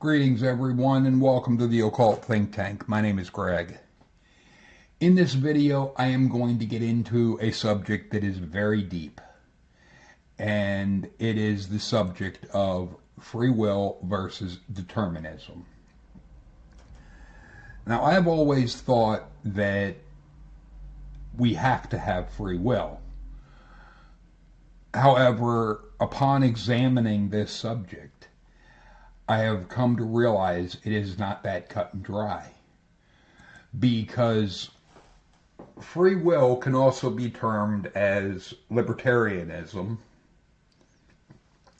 Greetings, everyone, and welcome to the Occult Think Tank. My name is Greg. In this video, I am going to get into a subject that is very deep, and it is the subject of free will versus determinism. Now, I have always thought that we have to have free will. However, upon examining this subject, I have come to realize it is not that cut and dry, because free will can also be termed as libertarianism.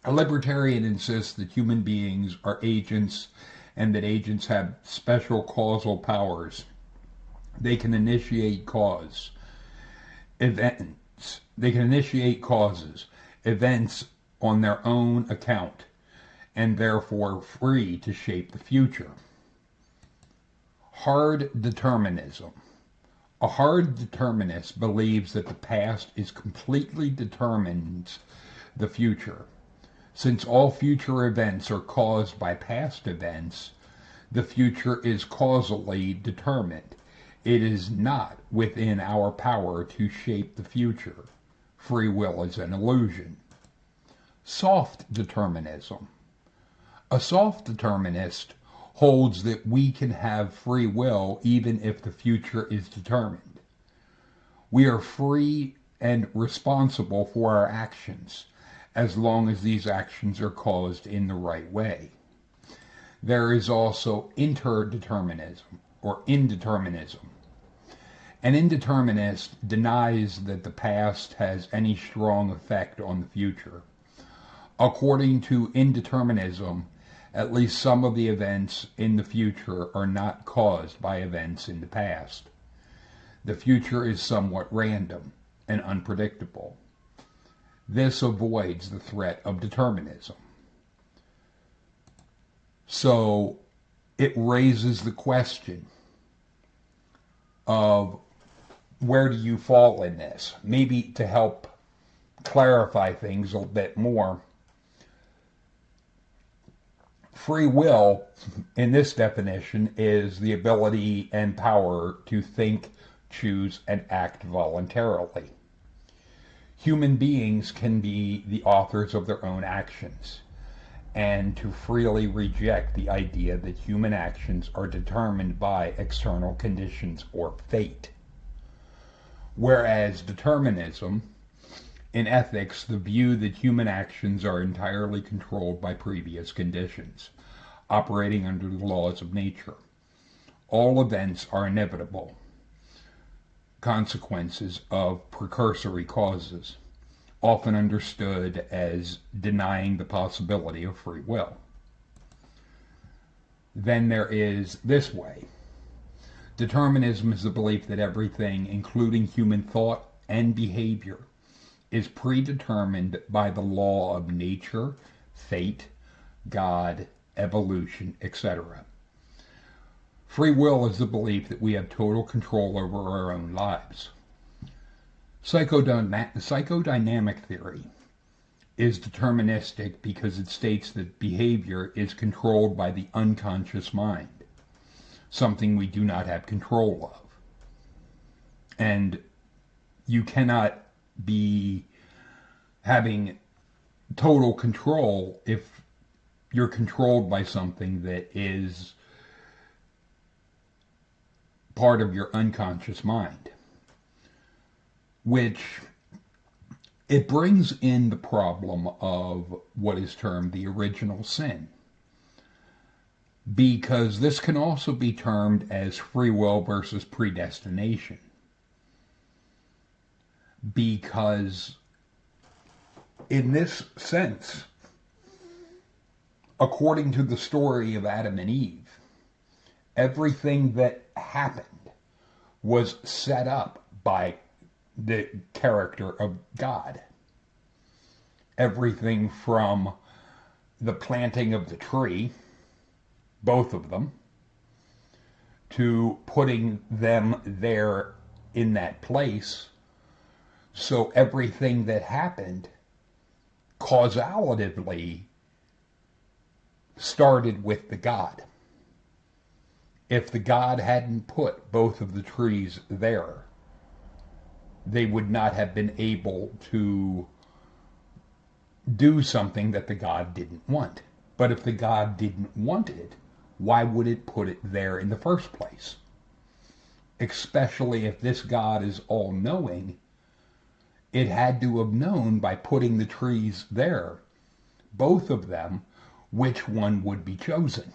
A libertarian insists that human beings are agents and that agents have special causal powers. They can initiate causes, events on their own account, and therefore free to shape the future. Hard determinism. A hard determinist believes that the past is completely determines the future. Since all future events are caused by past events, the future is causally determined. It is not within our power to shape the future. Free will is an illusion. Soft determinism. A soft determinist holds that we can have free will even if the future is determined. We are free and responsible for our actions as long as these actions are caused in the right way. There is also interdeterminism or indeterminism. An indeterminist denies that the past has any strong effect on the future. According to indeterminism, at least some of the events in the future are not caused by events in the past. The future is somewhat random and unpredictable. This avoids the threat of determinism. So it raises the question of where do you fall in this? Maybe to help clarify things a little bit more. Free will, in this definition, is the ability and power to think, choose, and act voluntarily. Human beings can be the authors of their own actions, and to freely reject the idea that human actions are determined by external conditions or fate. Whereas determinism, in ethics, the view that human actions are entirely controlled by previous conditions, operating under the laws of nature. All events are inevitable consequences of precursory causes, often understood as denying the possibility of free will. Then there is this way. Determinism is the belief that everything, including human thought and behavior, is predetermined by the law of nature, fate, God, evolution, etc. Free will is the belief that we have total control over our own lives. Psychodynamic theory is deterministic because it states that behavior is controlled by the unconscious mind, something we do not have control of. And you cannot be having total control if you're controlled by something that is part of your unconscious mind, which it brings in the problem of what is termed the original sin, because this can also be termed as free will versus predestination, because in this sense, according to the story of Adam and Eve, everything that happened was set up by the character of God. Everything from the planting of the tree, both of them, to putting them there in that place. So everything that happened causatively started with the God. If the God hadn't put both of the trees there, they would not have been able to do something that the God didn't want. But if the God didn't want it, why would it put it there in the first place? Especially if this God is all-knowing, it had to have known by putting the trees there, both of them, which one would be chosen,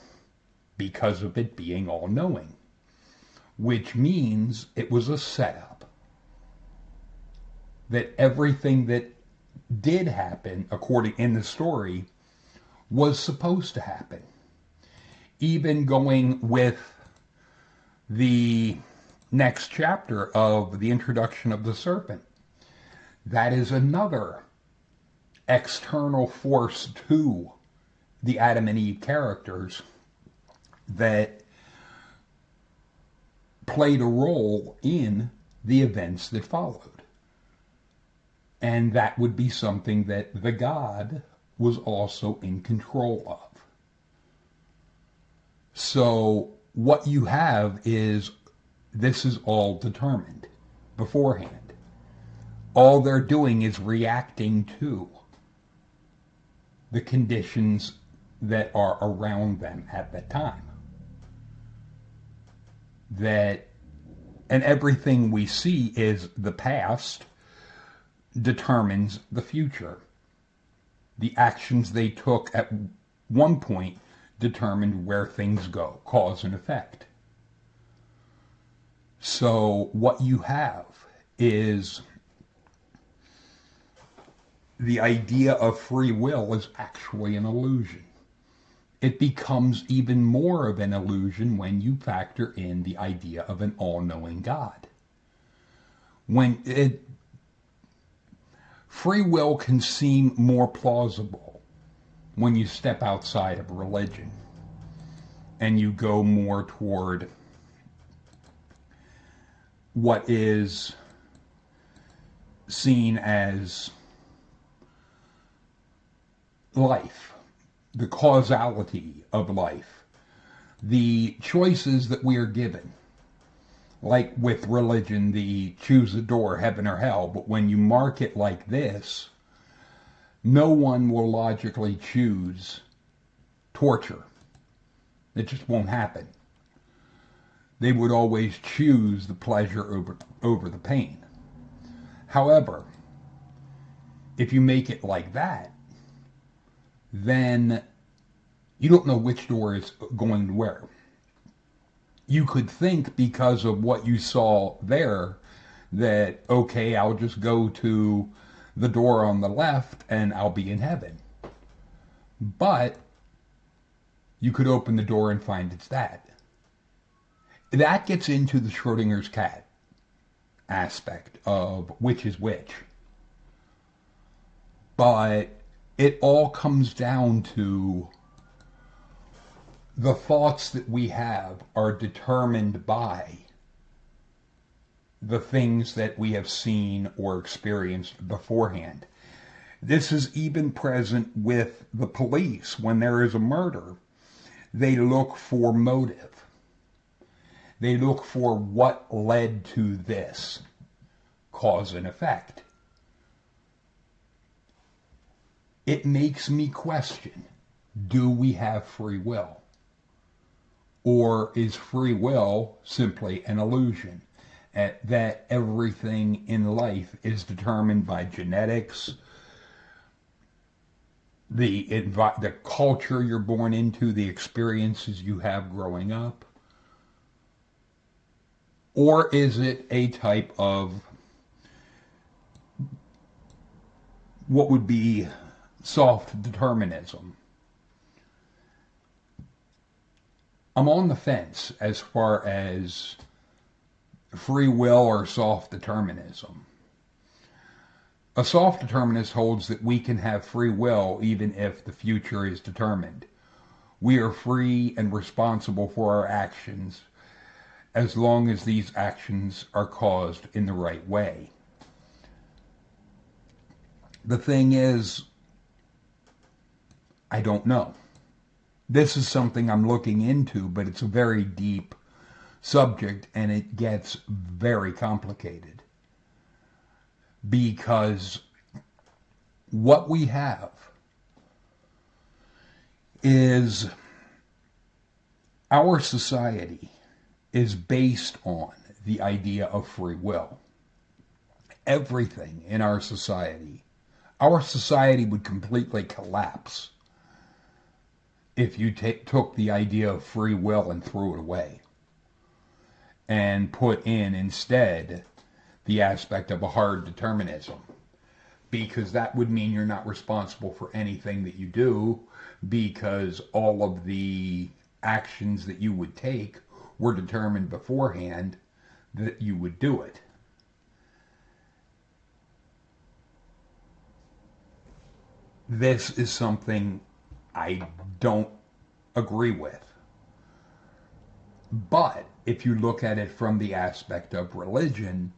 because of it being all-knowing. Which means it was a setup. That everything that did happen, according in the story, was supposed to happen. Even going with the next chapter of the introduction of the serpent. That is another external force to the Adam and Eve characters that played a role in the events that followed. And that would be something that the God was also in control of. So what you have is, this is all determined beforehand. All they're doing is reacting to the conditions that are around them at that time. And everything we see is the past determines the future. The actions they took at one point determined where things go, cause and effect. So what you have is the idea of free will is actually an illusion. It becomes even more of an illusion when you factor in the idea of an all-knowing God. Free will can seem more plausible when you step outside of religion and you go more toward what is seen as life, the causality of life, the choices that we are given. Like with religion, the choose a door, heaven or hell. But when you mark it like this, no one will logically choose torture. It just won't happen. They would always choose the pleasure over the pain. However, if you make it like that, then you don't know which door is going to where. You could think, because of what you saw there, that, okay, I'll just go to the door on the left and I'll be in heaven. But you could open the door and find it's that. That gets into the Schrodinger's cat aspect of which is which. But it all comes down to the thoughts that we have are determined by the things that we have seen or experienced beforehand. This is even present with the police. When there is a murder, they look for motive. They look for what led to this, cause and effect. It makes me question, do we have free will? Or is free will simply an illusion? That everything in life is determined by genetics, the culture you're born into, the experiences you have growing up? Or is it a type of what would be soft determinism? I'm on the fence as far as free will or soft determinism. A soft determinist holds that we can have free will even if the future is determined. We are free and responsible for our actions as long as these actions are caused in the right way. The thing is, I don't know. This is something I'm looking into, but it's a very deep subject and it gets very complicated because what we have is our society is based on the idea of free will. Everything in our society would completely collapse if you took the idea of free will and threw it away and put in instead the aspect of a hard determinism, because that would mean you're not responsible for anything that you do, because all of the actions that you would take were determined beforehand that you would do it. This is something I don't agree with. But if you look at it from the aspect of religion,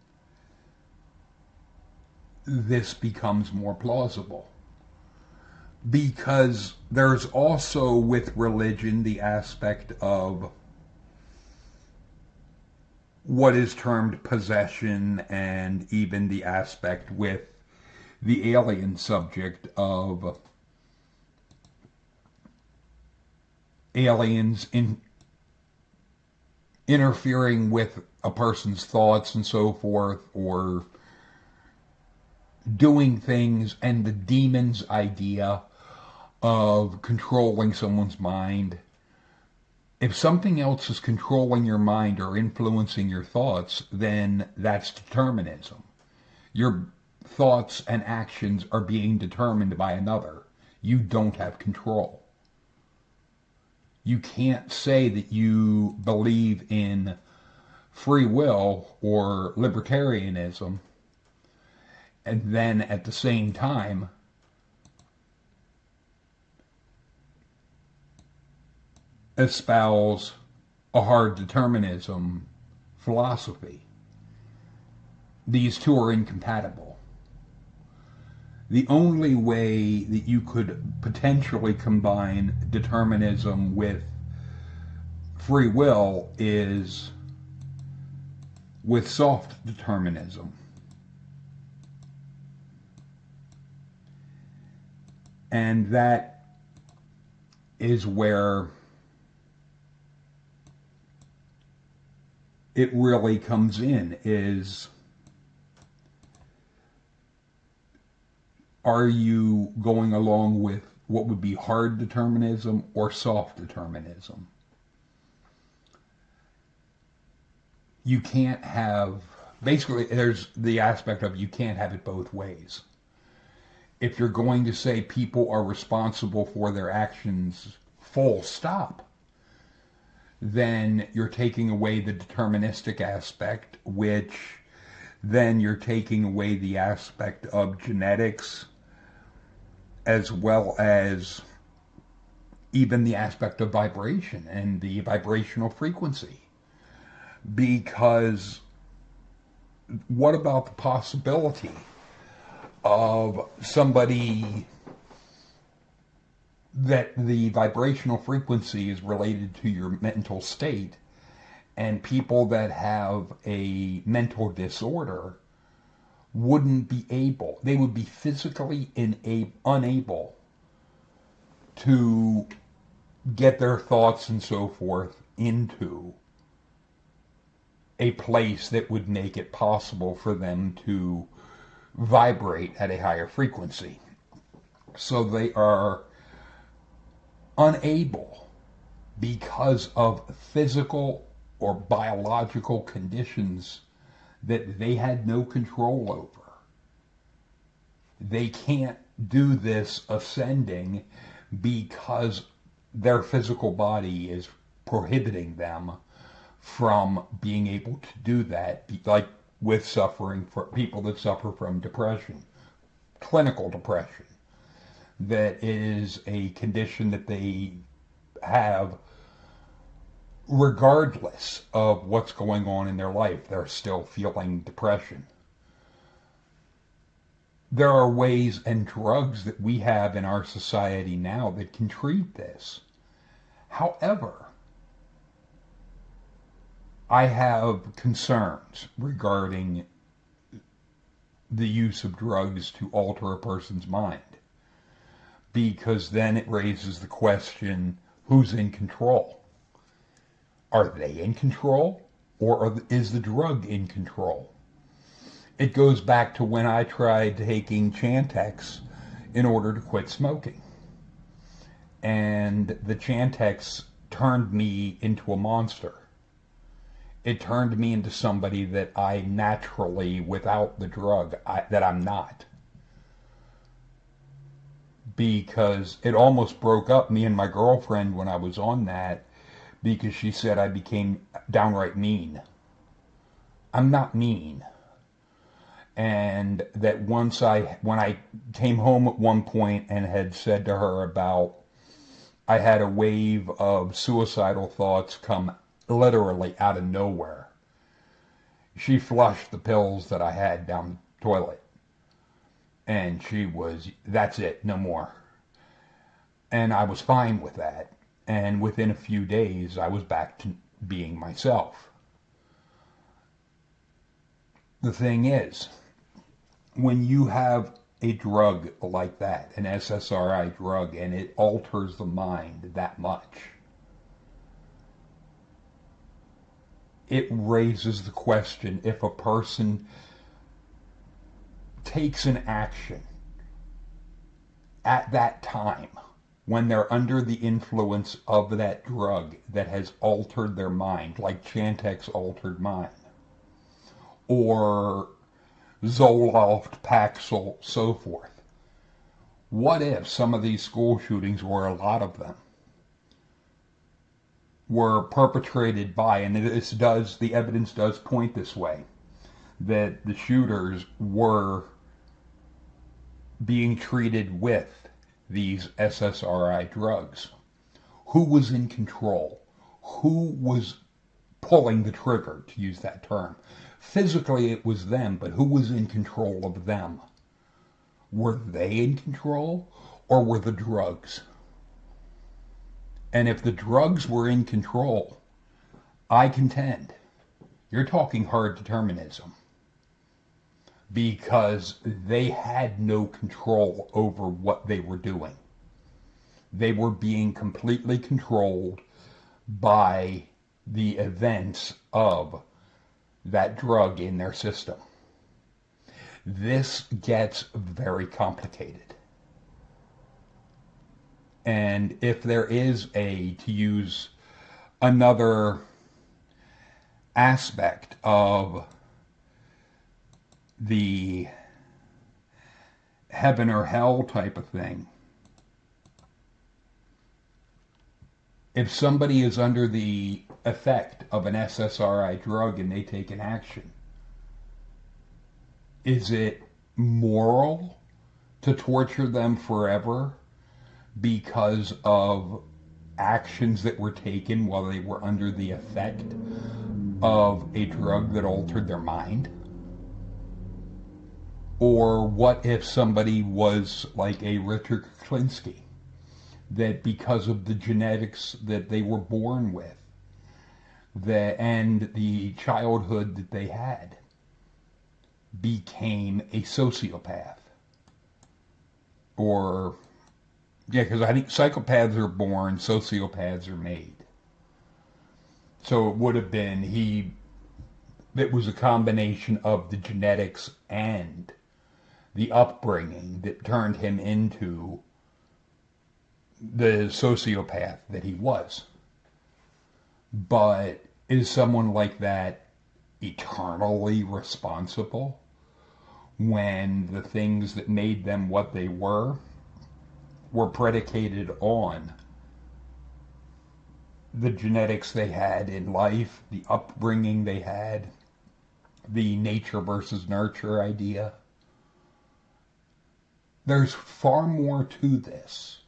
this becomes more plausible. Because there's also with religion the aspect of what is termed possession, and even the aspect with the alien subject of aliens interfering with a person's thoughts and so forth, or doing things, and the demon's idea of controlling someone's mind. If something else is controlling your mind or influencing your thoughts, then that's determinism. Your thoughts and actions are being determined by another. You don't have control. You can't say that you believe in free will or libertarianism and then at the same time espouse a hard determinism philosophy. These two are incompatible. The only way that you could potentially combine determinism with free will is with soft determinism. And that is where it really comes in, is are you going along with what would be hard determinism or soft determinism? You can't have, basically there's the aspect of you can't have it both ways. If you're going to say people are responsible for their actions full stop, then you're taking away the deterministic aspect, which then you're taking away the aspect of genetics, as well as even the aspect of vibration and the vibrational frequency. Because what about the possibility of somebody that the vibrational frequency is related to your mental state, and people that have a mental disorder wouldn't be able, they would be physically unable to get their thoughts and so forth into a place that would make it possible for them to vibrate at a higher frequency. So they are unable, because of physical or biological conditions that they had no control over. They can't do this ascending because their physical body is prohibiting them from being able to do that, like with suffering, for people that suffer from depression, clinical depression, that is a condition that they have regardless of what's going on in their life. They're still feeling depression. There are ways and drugs that we have in our society now that can treat this. However, I have concerns regarding the use of drugs to alter a person's mind, because then it raises the question, who's in control? Are they in control, or is the drug in control? It goes back to when I tried taking Chantix in order to quit smoking. And the Chantix turned me into a monster. It turned me into somebody that I naturally, without the drug, that I'm not. Because it almost broke up me and my girlfriend when I was on that, because she said I became downright mean. I'm not mean. And that when I came home at one point and had said to her about, I had a wave of suicidal thoughts come literally out of nowhere. She flushed the pills that I had down the toilet. And that's it, no more. And I was fine with that. And within a few days, I was back to being myself. The thing is, when you have a drug like that, an SSRI drug, and it alters the mind that much, it raises the question, if a person takes an action at that time, when they're under the influence of that drug that has altered their mind, like Chantix altered mine, or Zoloft, Paxil, so forth. What if some of these school shootings, or a lot of them, were perpetrated by, and the evidence does point this way, that the shooters were being treated with these SSRI drugs? Who was in control? Who was pulling the trigger, to use that term? Physically it was them, but who was in control of them? Were they in control, or were the drugs? And if the drugs were in control, I contend you're talking hard determinism, because they had no control over what they were doing. They were being completely controlled by the events of that drug in their system. This gets very complicated. And if there is to use another aspect of the heaven or hell type of thing, if somebody is under the effect of an SSRI drug and they take an action, is it moral to torture them forever because of actions that were taken while they were under the effect of a drug that altered their mind? Or what if somebody was like a Richard Kuklinski, that because of the genetics that they were born with, and the childhood that they had, became a sociopath? Or, yeah, because I think psychopaths are born, sociopaths are made. So it would have been it was a combination of the genetics and the upbringing that turned him into the sociopath that he was. But is someone like that eternally responsible when the things that made them what they were predicated on the genetics they had in life, the upbringing they had, the nature versus nurture idea? There's far more to this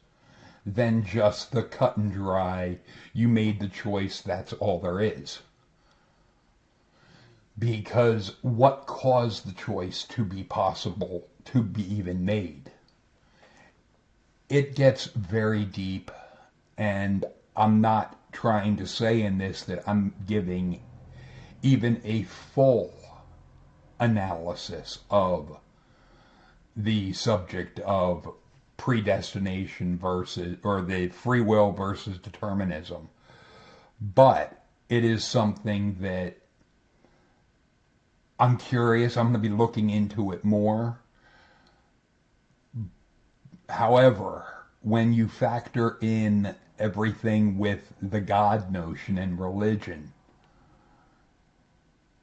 than just the cut and dry, you made the choice, that's all there is. Because what caused the choice to be possible, to be even made? It gets very deep, and I'm not trying to say in this that I'm giving even a full analysis of the subject of predestination versus, or the free will versus determinism. But it is something that I'm curious. I'm going to be looking into it more. However, when you factor in everything with the God notion and religion,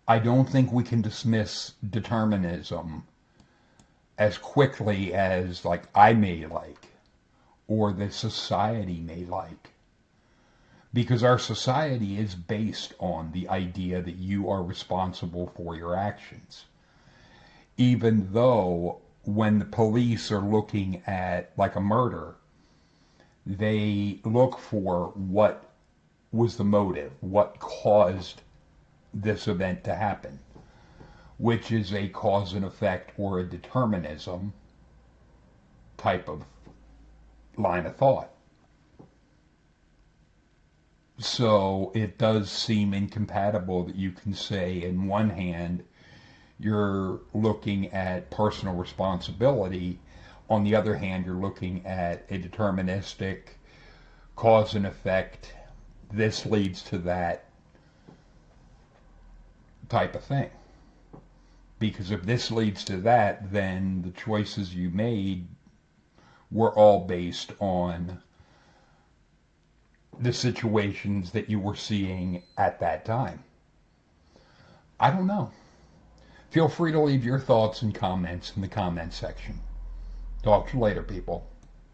I don't think we can dismiss determinism as quickly as like I may like or the society may like. Because our society is based on the idea that you are responsible for your actions. Even though when the police are looking at like a murder, they look for what was the motive, what caused this event to happen, which is a cause and effect or a determinism type of line of thought. So it does seem incompatible that you can say, in one hand, you're looking at personal responsibility. On the other hand, you're looking at a deterministic cause and effect. This leads to that type of thing. Because if this leads to that, then the choices you made were all based on the situations that you were seeing at that time. I don't know. Feel free to leave your thoughts and comments in the comment section. Talk to you later, people.